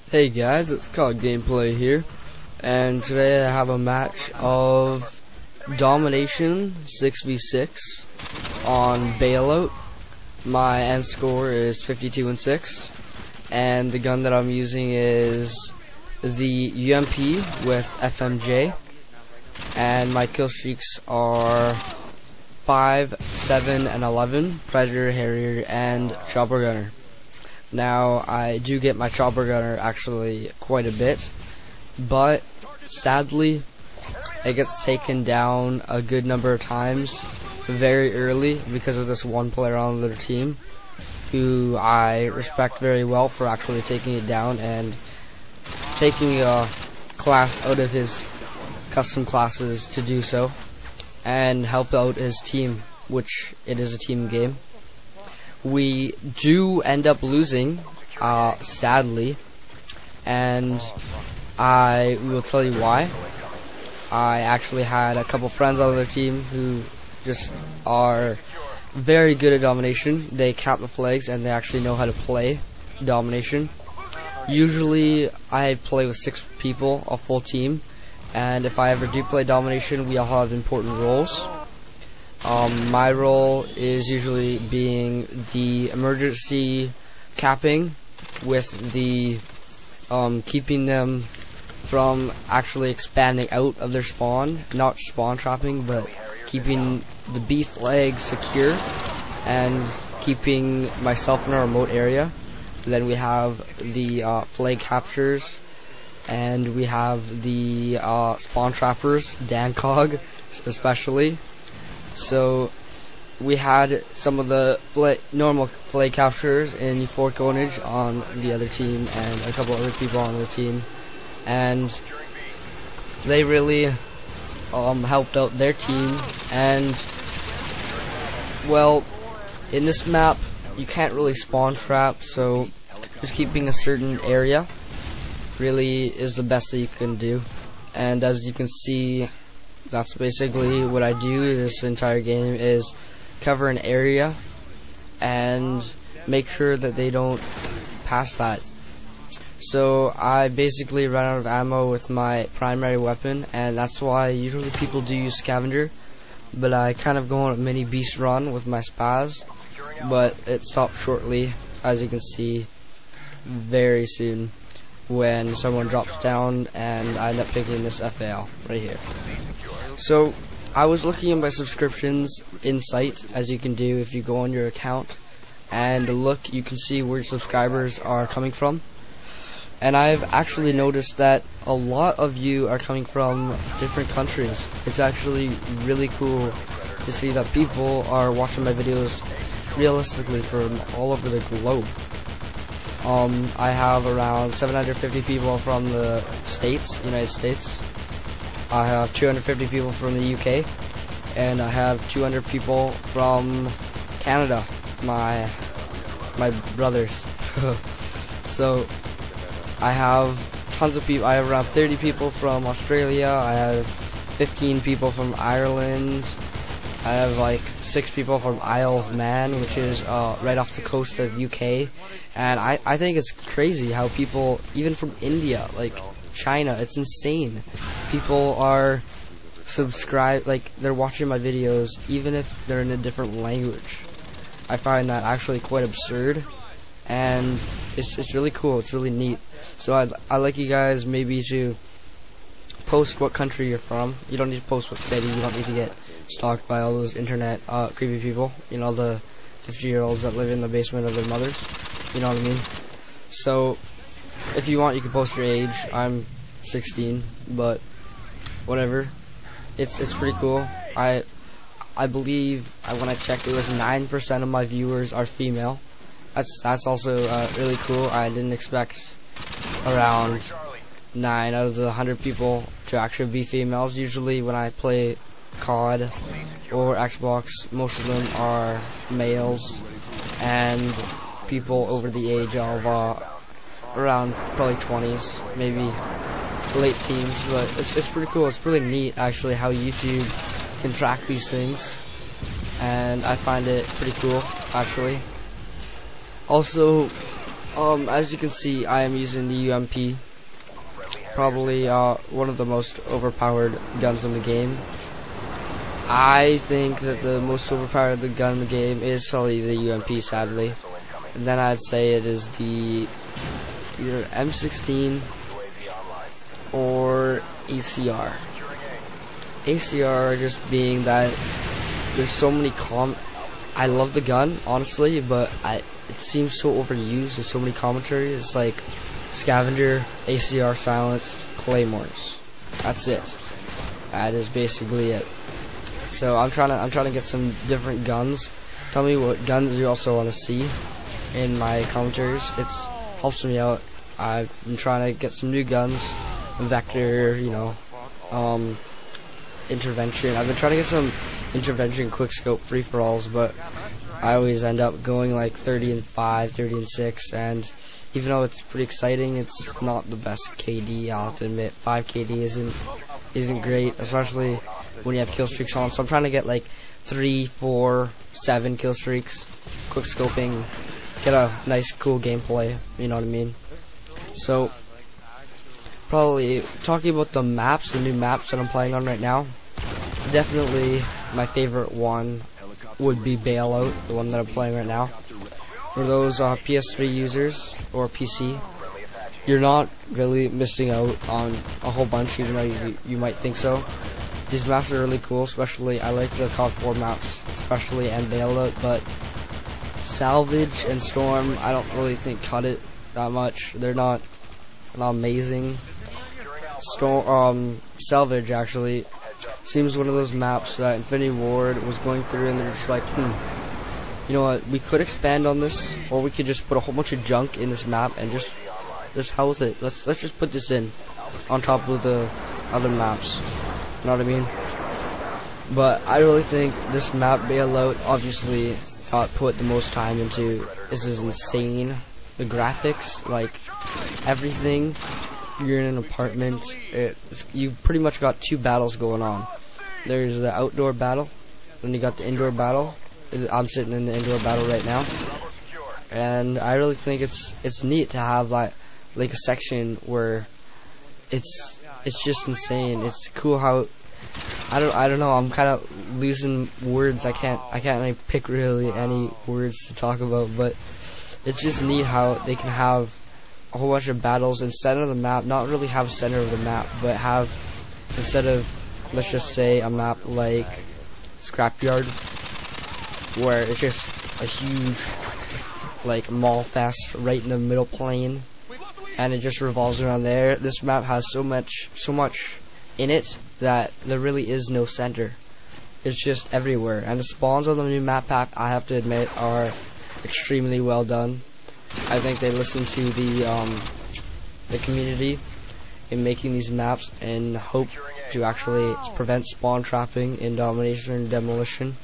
Hey guys, it's called Gameplay here, and today I have a match of Domination 6v6 on Bailout. My end score is 52-6, and the gun that I'm using is the UMP with FMJ, and my kill streaks are 5, 7, and 11, Predator, Harrier, and Chopper Gunner. Now, I do get my Chopper Gunner actually quite a bit, but sadly, it gets taken down a good number of times very early because of this one player on their team, who I respect very well for actually taking it down and taking a class out of his custom classes to do so, and help out his team, which it is a team game. We do end up losing, sadly, and I will tell you why. I actually had a couple friends on their team who just are very good at Domination. They cap the flags and they actually know how to play Domination. Usually I play with 6 people, a full team, and if I ever do play Domination, we all have important roles. My role is usually being the emergency capping, with the keeping them from actually expanding out of their spawn, not spawn trapping, but keeping the B flag secure and keeping myself in a remote area. Then we have the flag captures, and we have the spawn trappers, Dancog especially. So we had some of the normal flag capturers in Euphoric Ownage on the other team and a couple other people on the team, and they really helped out their team. And well, in this map you can't really spawn trap, so just keeping a certain area really is the best that you can do. And as you can see, that's basically what I do this entire game, is cover an area and make sure that they don't pass that. So I basically run out of ammo with my primary weapon, and that's why usually people do use scavenger, but I kind of go on a mini beast run with my spaz, but it stopped shortly, as you can see, very soon, when someone drops down and I end up picking this FAL right here. So I was looking at my subscriptions in sight, as you can do if you go on your account and look, you can see where subscribers are coming from, and I've actually noticed that a lot of you are coming from different countries. It's actually really cool to see that people are watching my videos realistically from all over the globe. I have around 750 people from the States, United States. I have 250 people from the UK, and I have 200 people from Canada, my brothers. So I have tons of people. I have around 30 people from Australia. I have 15 people from Ireland. I have like 6 people from Isle of Man, which is right off the coast of UK. And I think it's crazy how people, even from India, like China, it's insane. People are subscribed, like they're watching my videos even if they're in a different language. I find that actually quite absurd, and it's really cool. It's really neat. So I'd like you guys maybe to post what country you're from. You don't need to post what city. You don't need to get stalked by all those internet creepy people, you know, the 50-year-olds that live in the basement of their mothers, you know what I mean? So if you want, you can post your age. I'm 16, but whatever. It's pretty cool. I believe when I checked, it was 9% of my viewers are female. That's also really cool. I didn't expect around 9 out of the 100 people to actually be females. Usually when I play COD or Xbox, most of them are males and people over the age of around probably 20s, maybe late teens. But it's pretty cool. It's really neat actually how YouTube can track these things, and I find it pretty cool actually. Also, As you can see, I am using the UMP, probably one of the most overpowered guns in the game. I think that the most overpowered gun in the game is probably the UMP, sadly. And then I'd say it is the either M16 or ACR. ACR just being that there's so many I love the gun, honestly, but it seems so overused. There's so many commentaries. It's like Scavenger, ACR silenced, Claymores. That's it. That is basically it. So I'm trying to get some different guns. Tell me what guns you also want to see in my commentaries. It helps me out. I've been trying to get some new guns, Vector, intervention. I've been trying to get some intervention quickscope free-for-alls, but I always end up going like 30 and 5, 30 and 6, and even though it's pretty exciting, it's not the best KD. I'll have to admit, 5 KD isn't great, especially when you have kill streaks on. So I'm trying to get like 3, 4, 7 kill streaks, quick scoping, get a nice cool gameplay, you know what I mean? So probably talking about the maps, the new maps that I'm playing on right now, definitely my favorite one would be Bailout, the one that I'm playing right now. For those PS3 users or PC, you're not really missing out on a whole bunch, even though you might think so. These maps are really cool, especially I like the COD 4 maps, especially and Bailout, but Salvage and Storm, I don't really think cut it that much. They're not amazing. Salvage actually seems one of those maps that Infinity Ward was going through, and they're just like, you know what, we could expand on this, or we could just put a whole bunch of junk in this map and just house it. Let's just put this in on top of the other maps. You know what I mean? But I really think this map, Bailout, obviously got put the most time into. This is insane. The graphics, like everything. You're in an apartment. You pretty much got 2 battles going on. There's the outdoor battle, then you got the indoor battle. I'm sitting in the indoor battle right now, and I really think it's neat to have like a section where it's just insane. It's cool how I don't know. I'm kind of losing words. I can't like, pick really any words to talk about, but it's just neat how they can have a whole bunch of battles in center of the map, not really have a center of the map, but have, instead of, let's just say, a map like Scrapyard, where it's just a huge, like, mall fest right in the middle plane, and it just revolves around there. This map has so much in it that there really is no center. It's just everywhere, and the spawns on the new map pack, I have to admit, are extremely well done. I think they listen to the community in making these maps and hope to actually prevent spawn trapping in Domination and Demolition.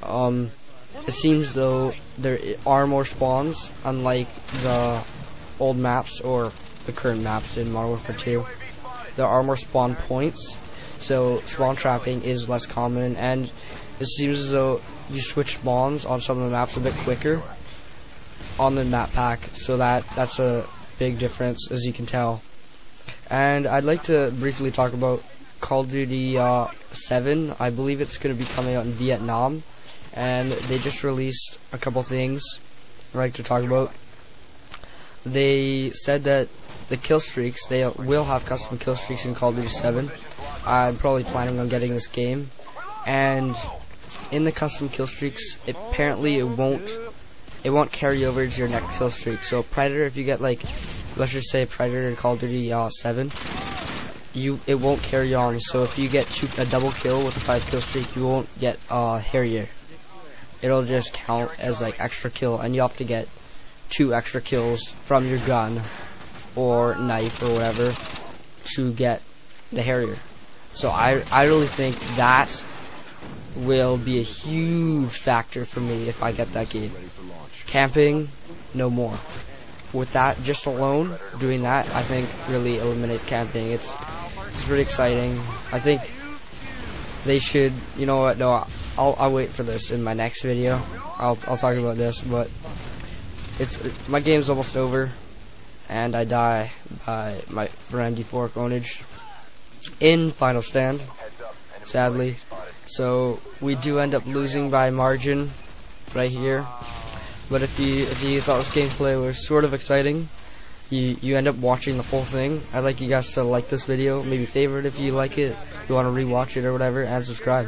It seems though there are more spawns, unlike the old maps or the current maps in Modern Warfare 2. There are more spawn points, so spawn trapping is less common, and it seems as though you switch spawns on some of the maps a bit quicker on the map pack, so that's a big difference, as you can tell. And I'd like to briefly talk about Call of Duty 7. I believe it's going to be coming out in Vietnam, and they just released a couple things I'd like to talk about. They said that the kill streaks, they will have custom kill streaks in Call of Duty 7. I'm probably planning on getting this game, and in the custom kill streaks, apparently it won't carry over to your next kill streak. So Predator, if you get like, let's just say Predator in Call of Duty 7, it won't carry on. So if you get a double kill with a 5 kill streak, you won't get Harrier. It'll just count as like extra kill, and you have to get 2 extra kills from your gun or knife or whatever to get the Harrier. So I really think that will be a huge factor for me if I get that game. Camping, no more. With that, just alone, doing that, I think really eliminates camping. It's pretty exciting. I think they should, you know what, no, I'll wait for this in my next video. I'll talk about this, but my game's almost over, and I die by my friend D4 Ownage in final stand, sadly. So we do end up losing by margin right here. But if you thought this gameplay was sort of exciting, you end up watching the whole thing. I'd like you guys to like this video, maybe favorite if you like it, if you want to rewatch it or whatever, and subscribe.